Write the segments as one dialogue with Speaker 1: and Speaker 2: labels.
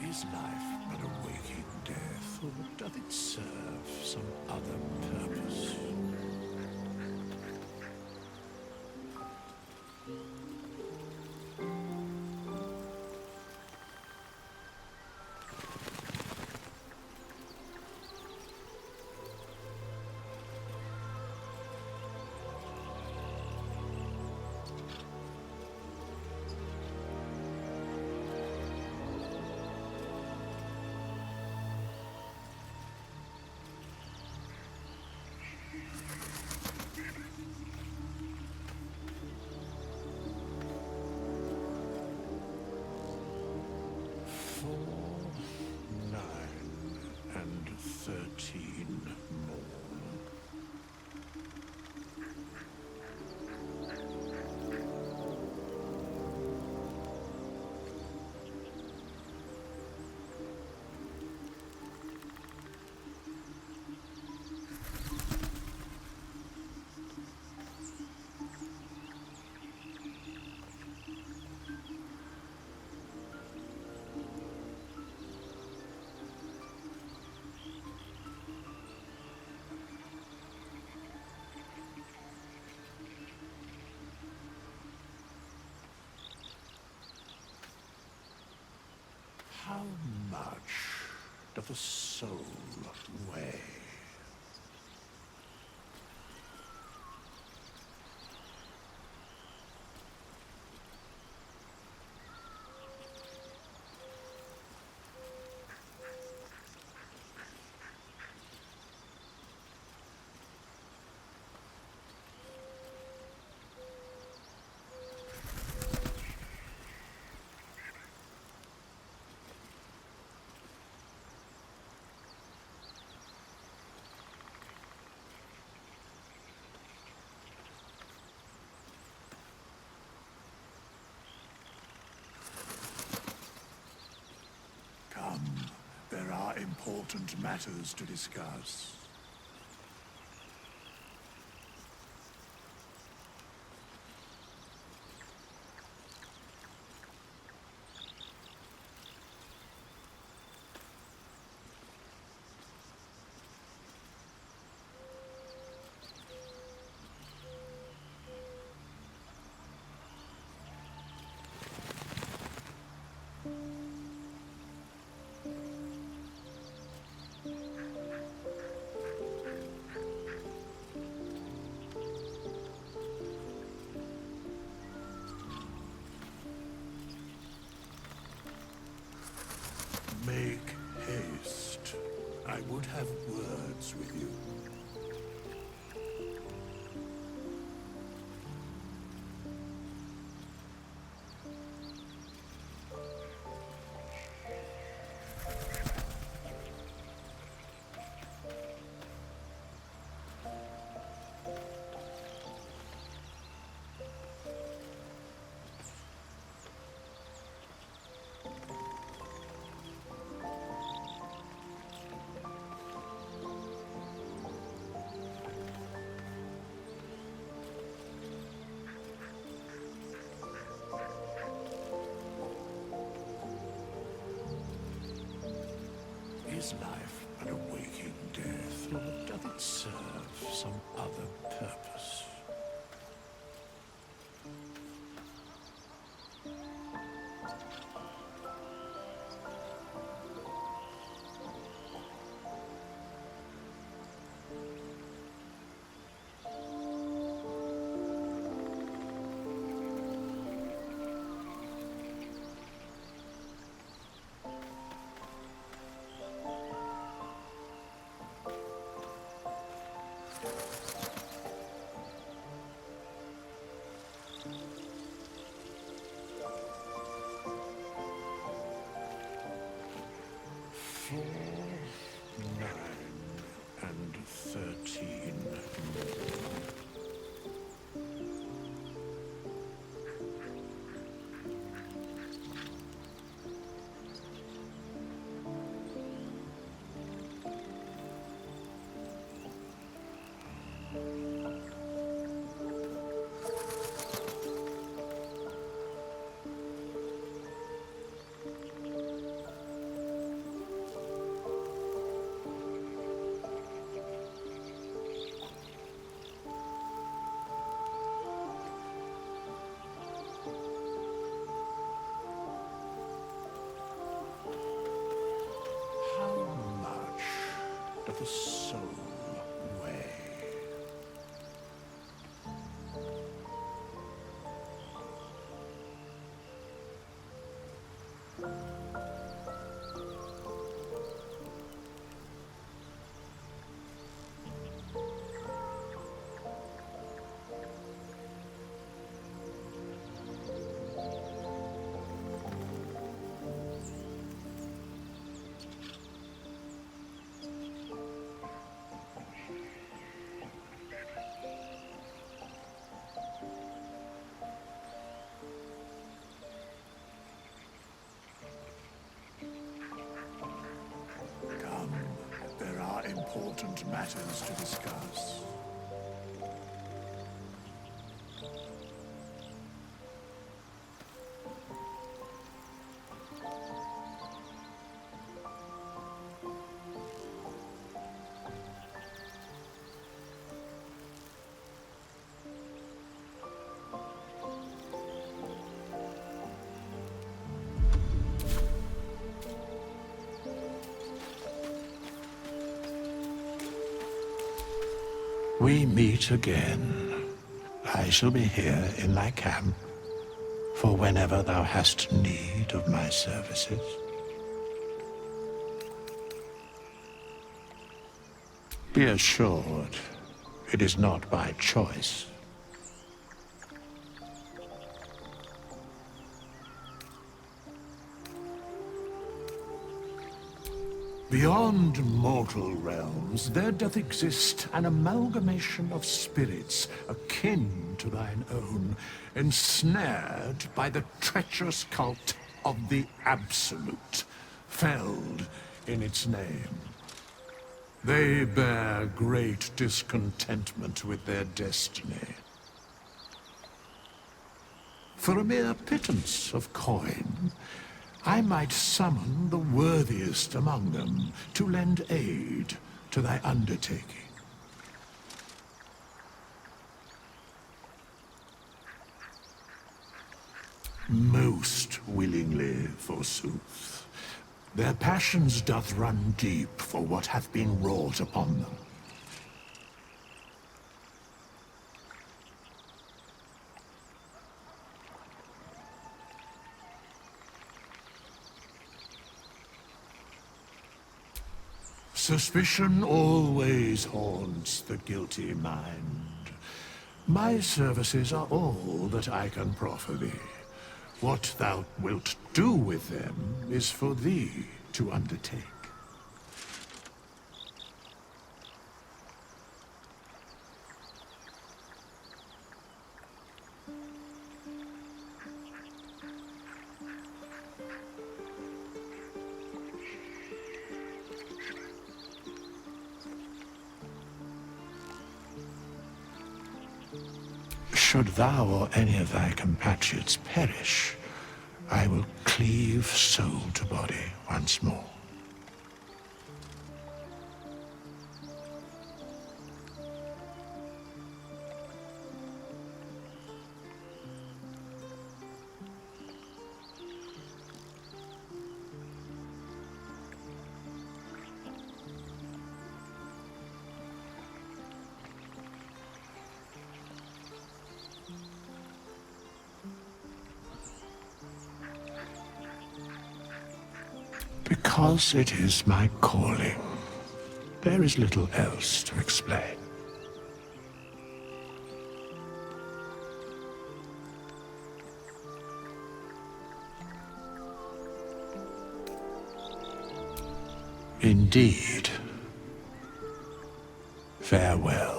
Speaker 1: Is life but a waking death, or doth it serve some other purpose? And 13 more. How much doth a soul weigh? There are important matters to discuss. Make haste. I would have words with you. Is life but a waking death, or doth it serve some other purpose? the soul way. There are important matters to discuss. We meet again. I shall be here in thy camp, for whenever thou hast need of my services. Be assured, it is not by choice. Beyond mortal realms, there doth exist an amalgamation of spirits akin to thine own, ensnared by the treacherous cult of the Absolute, felled in its name. They bear great discontentment with their destiny. For a mere pittance of coin, I might summon the worthiest among them to lend aid to thy undertaking. Most willingly, forsooth. Their passions doth run deep for what hath been wrought upon them. Suspicion always haunts the guilty mind. My services are all that I can proffer thee. What thou wilt do with them is for thee to undertake. Should thou or any of thy compatriots perish, I will cleave soul to body once more. Because it is my calling. There is little else to explain. Indeed. Farewell.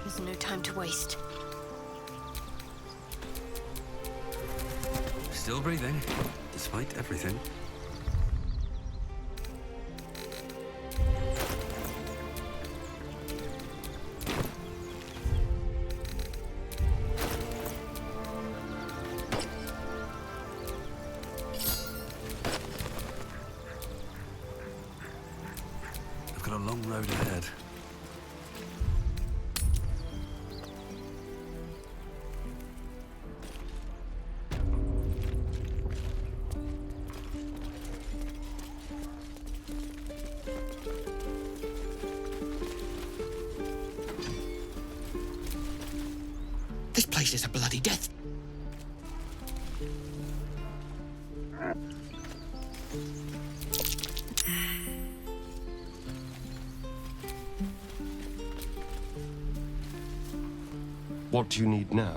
Speaker 2: There's no time to waste.
Speaker 3: Still breathing, despite everything. long road ahead.
Speaker 4: This place is a bloody death.
Speaker 3: What do you need now?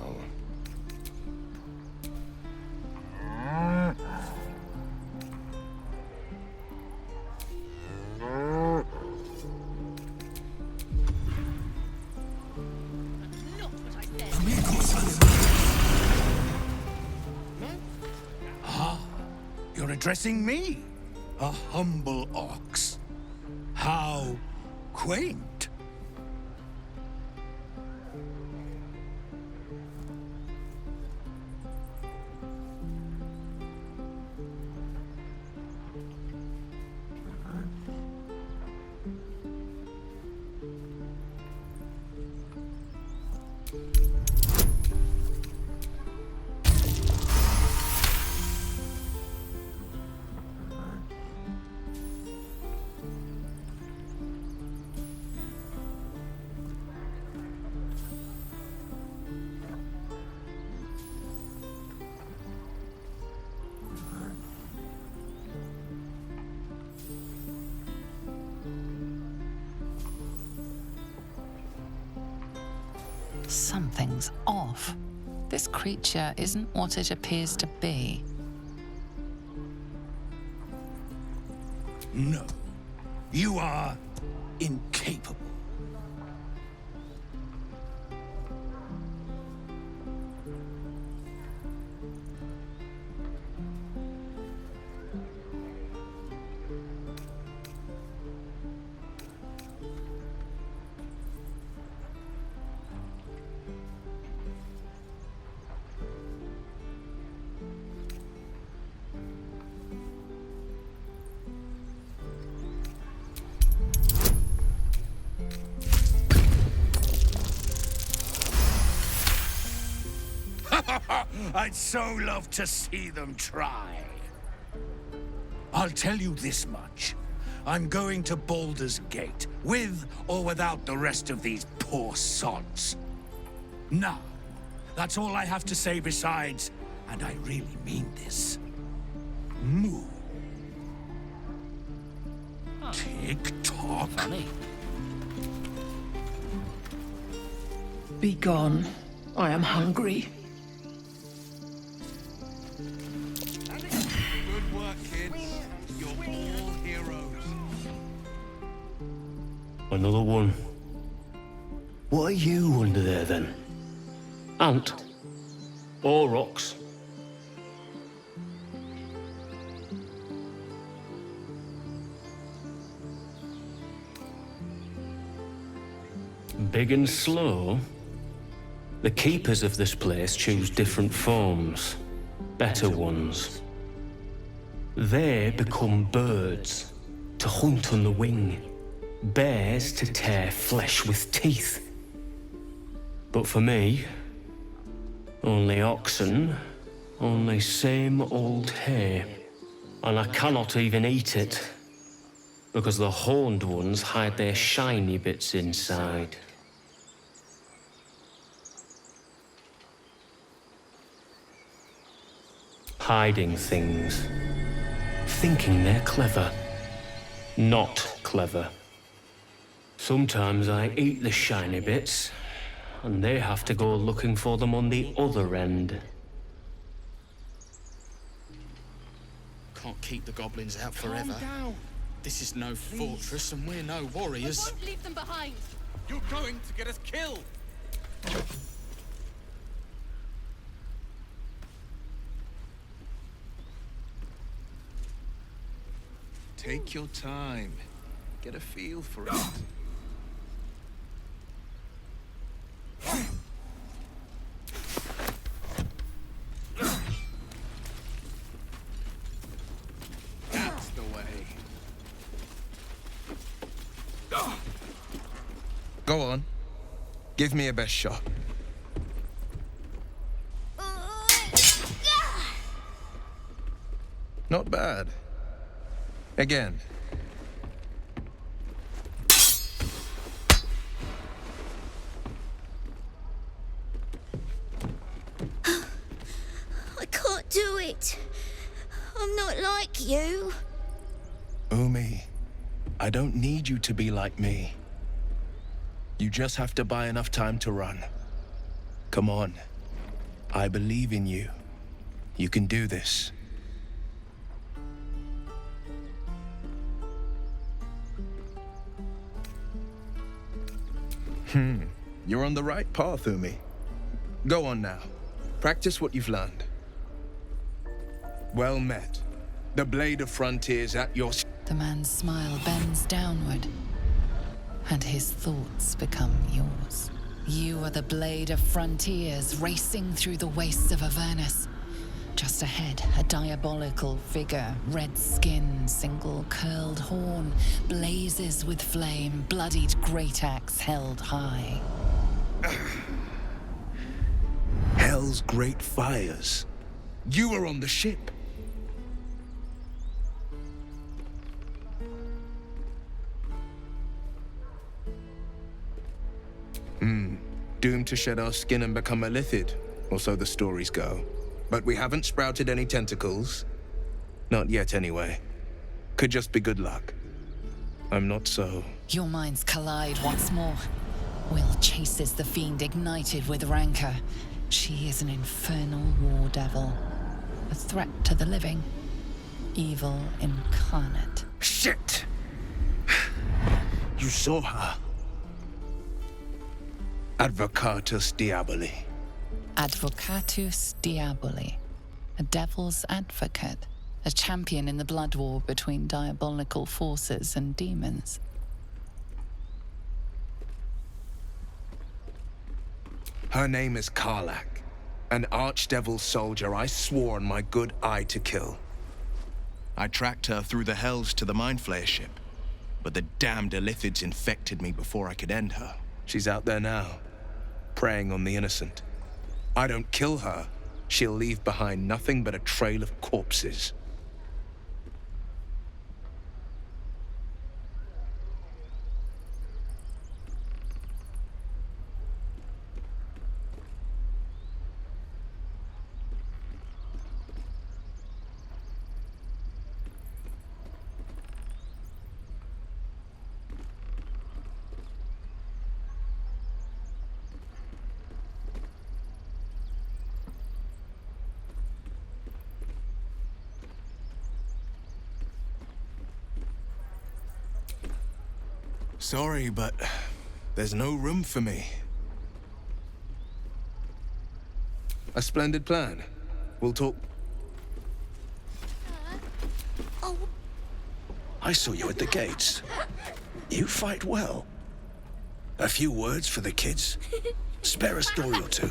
Speaker 4: You're addressing me, a humble ox. How quaint.
Speaker 5: Something's off. This creature isn't what it appears to be.
Speaker 4: No, you are incapable. I'd so love to see them try. I'll tell you this much. I'm going to Baldur's Gate, with or without the rest of these poor sods. Now, that's all I have to say besides, and I really mean this, moo. Tick-tock.
Speaker 5: Funny.
Speaker 6: Be gone. I am hungry.
Speaker 7: Good work, kids. You're all heroes.
Speaker 8: Another one. What are you under there, then? Ant? Or rocks? Big and slow? The keepers of this place choose different forms. Better ones. They become birds, to hunt on the wing. Bears to tear flesh with teeth. But for me, only oxen, only same old hay. And I cannot even eat it, because the horned ones hide their shiny bits inside. Hiding things. Thinking they're clever. Not clever. Sometimes I eat the shiny bits, and they have to go looking for them on the other end.
Speaker 4: Can't keep the goblins out forever. This is no fortress, and we're no warriors.
Speaker 2: Won't leave them behind.
Speaker 7: You're going to get us killed. Take your time. Get a feel for it. That's the way. Go on. Give me a best shot. Not bad. Again.
Speaker 2: I can't do it. I'm not like you.
Speaker 7: Umi, I don't need you to be like me. You just have to buy enough time to run. Come on. I believe in you. You can do this. You're on the right path, Umi. Go on now. Practice what you've learned. Well met. The blade of frontiers at your...
Speaker 5: The man's smile bends downward, and his thoughts become yours. You are the blade of frontiers racing through the wastes of Avernus. Just ahead, a diabolical figure, red skin, single curled horn, blazes with flame, bloodied great axe held high.
Speaker 7: Hell's great fires. You were on the ship. Doomed to shed our skin and become a lithid, or so the stories go. But we haven't sprouted any tentacles. Not yet, anyway. Could just be good luck. I'm not so...
Speaker 5: Your minds collide once more. Will chases the fiend ignited with rancor. She is an infernal war devil. A threat to the living. Evil incarnate.
Speaker 7: Shit! You saw her. Advocatus Diaboli.
Speaker 5: Advocatus Diaboli. A devil's advocate. A champion in the blood war between diabolical forces and demons.
Speaker 7: Her name is Karlach, an archdevil soldier I swore on my good eye to kill. I tracked her through the hells to the Mind Flayer ship, but the damned Illithids infected me before I could end her. She's out there now, preying on the innocent. I don't kill her, she'll leave behind nothing but a trail of corpses. Sorry, but there's no room for me. A splendid plan. We'll talk...
Speaker 2: Oh,
Speaker 1: I saw you at the gates. You fight well. A few words for the kids? Spare a story or two.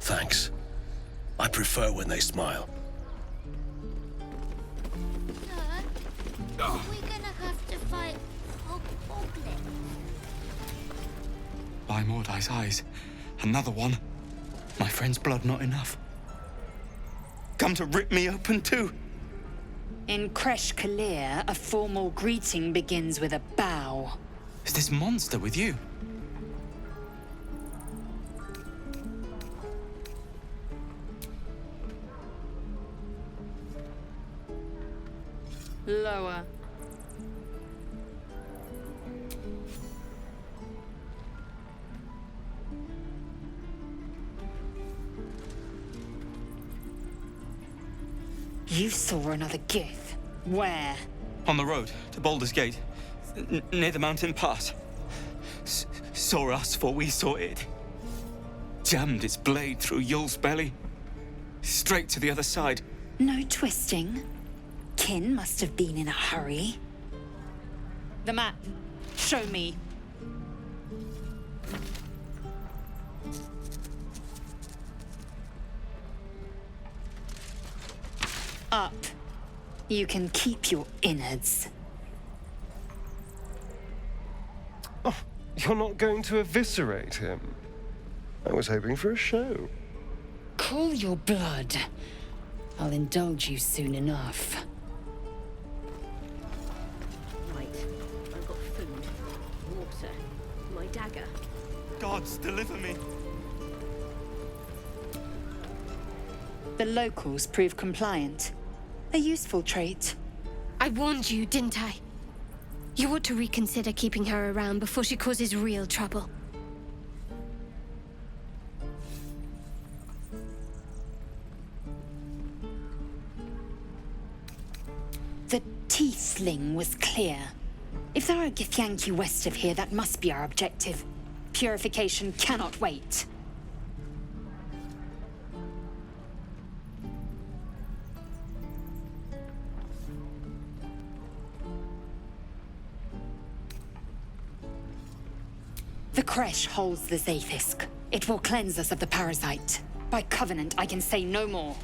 Speaker 1: Thanks. I prefer when they smile.
Speaker 2: are we gonna have to fight Hobgoblin?
Speaker 9: By Mordai's eyes, another one. My friend's blood not enough. Come to rip me open too.
Speaker 10: In Kresh Kalir, a formal greeting begins with a bow.
Speaker 9: Is this monster with you?
Speaker 10: Lower. You saw another gith. Where?
Speaker 9: On the road to Baldur's Gate, near the mountain pass. Saw us, for we saw it. Jammed its blade through Yul's belly, straight to the other side.
Speaker 10: No twisting. Kin must have been in a hurry. The map. Show me. up. You can keep your innards.
Speaker 3: Oh, you're not going to eviscerate him? I was hoping for a show.
Speaker 10: Cool your blood. I'll indulge you soon enough.
Speaker 11: Right. I've got food, water, my dagger.
Speaker 9: Gods, deliver me.
Speaker 10: The locals prove compliant. A useful trait.
Speaker 2: I warned you, didn't I? You ought to reconsider keeping her around before she causes real trouble.
Speaker 10: The tiefling was clear. If there are Githyanki west of here, that must be our objective. Purification cannot wait. The Kresh holds the Zaithisk. It will cleanse us of the parasite. By covenant, I can say no more.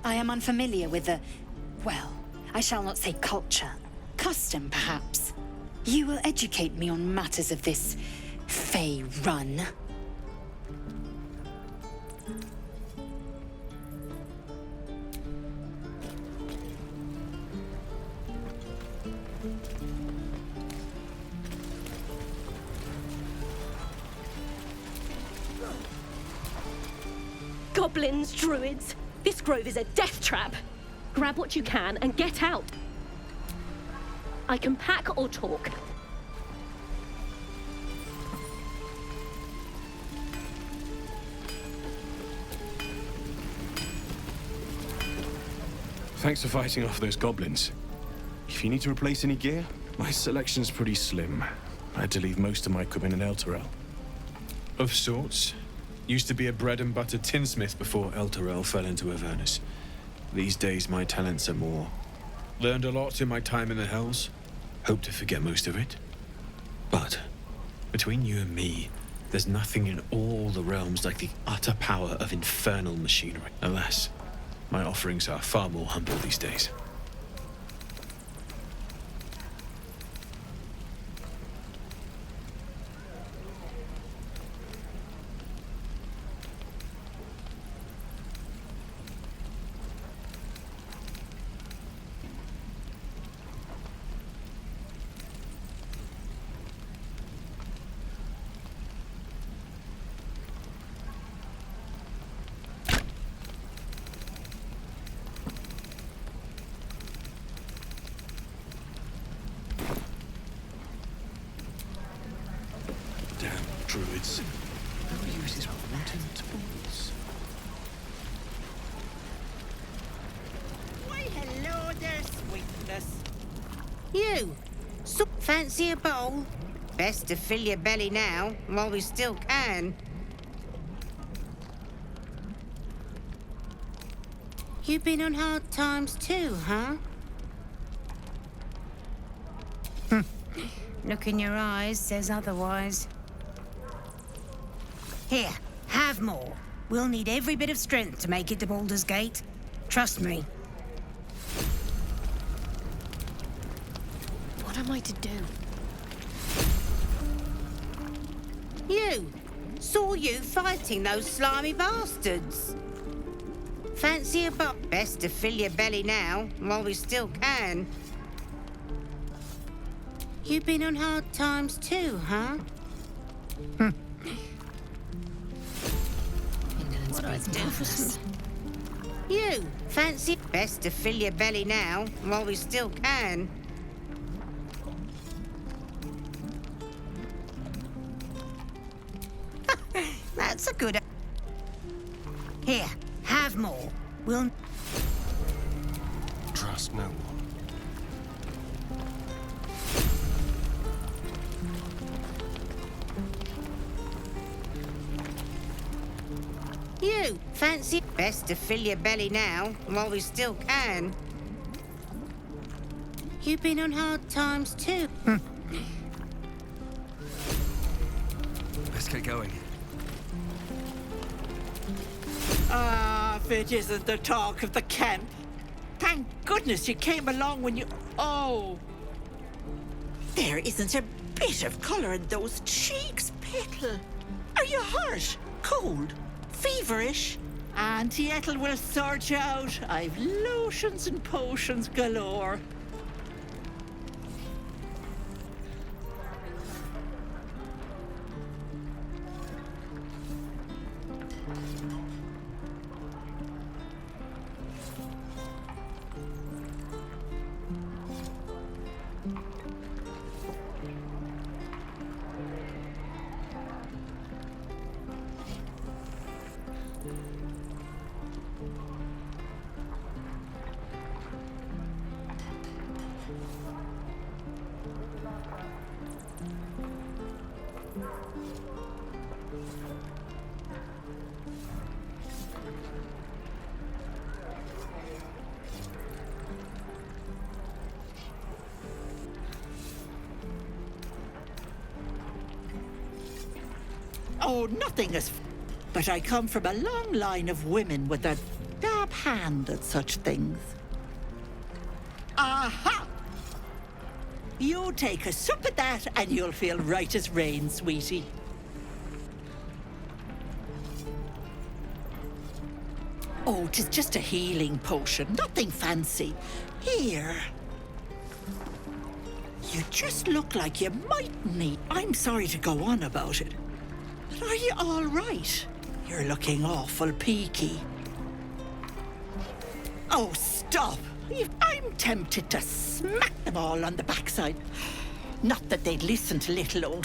Speaker 10: I am unfamiliar with the... well, I shall not say culture. Custom, perhaps. You will educate me on matters of this... Faerûn.
Speaker 11: Goblins, druids. This grove is a death trap. Grab what you can and get out. I can pack or talk.
Speaker 12: Thanks for fighting off those goblins. If you need to replace any gear, my selection's pretty slim. I had to leave most of my equipment in Elturel. Of sorts. Used to be a bread and butter tinsmith before Elturel fell into Avernus. These days my talents are more. Learned a lot in my time in the Hells. Hope to forget most of it. But between you and me, there's nothing in all the realms like the utter power of infernal machinery. Alas, my offerings are far more humble these days. Druids. Who uses rotten tools?
Speaker 13: Why, hello there, sweetness. You, so fancy a bowl? Best to fill your belly now, while we still can. You been on hard times too, huh? Look in your eyes says otherwise. Here, have more. We'll need every bit of strength to make it to Baldur's Gate. Trust me.
Speaker 2: What am I to do?
Speaker 13: You! Saw you fighting those slimy bastards. Fancy a bop? Best to fill your belly now, while we still can. You been on hard times too, huh? What I do for some... You! Fancy... Best to fill your belly now, while we still can. That's a good... Here, have more. We'll...
Speaker 3: Trust no one.
Speaker 13: You! Fancy... Best to fill your belly now, while we still can. You been on hard times too.
Speaker 9: Let's get going.
Speaker 14: Ah, if it isn't the talk of the camp. Thank goodness you came along when you... Oh! There isn't a bit of colour in those cheeks, Pickle. Are you hurt? Cold? Feverish? Auntie Ethel will sort you out. I've lotions and potions galore. Oh, nothing as... But I come from a long line of women with a dab hand at such things. Aha! You take a sup at that and you'll feel right as rain, sweetie. Oh, 'tis just a healing potion, nothing fancy. Here. You just look like you might need... I'm sorry to go on about it. But are you all right? You're looking awful peaky. Oh, stop! I'm tempted to smack them all on the backside. Not that they'd listen to little old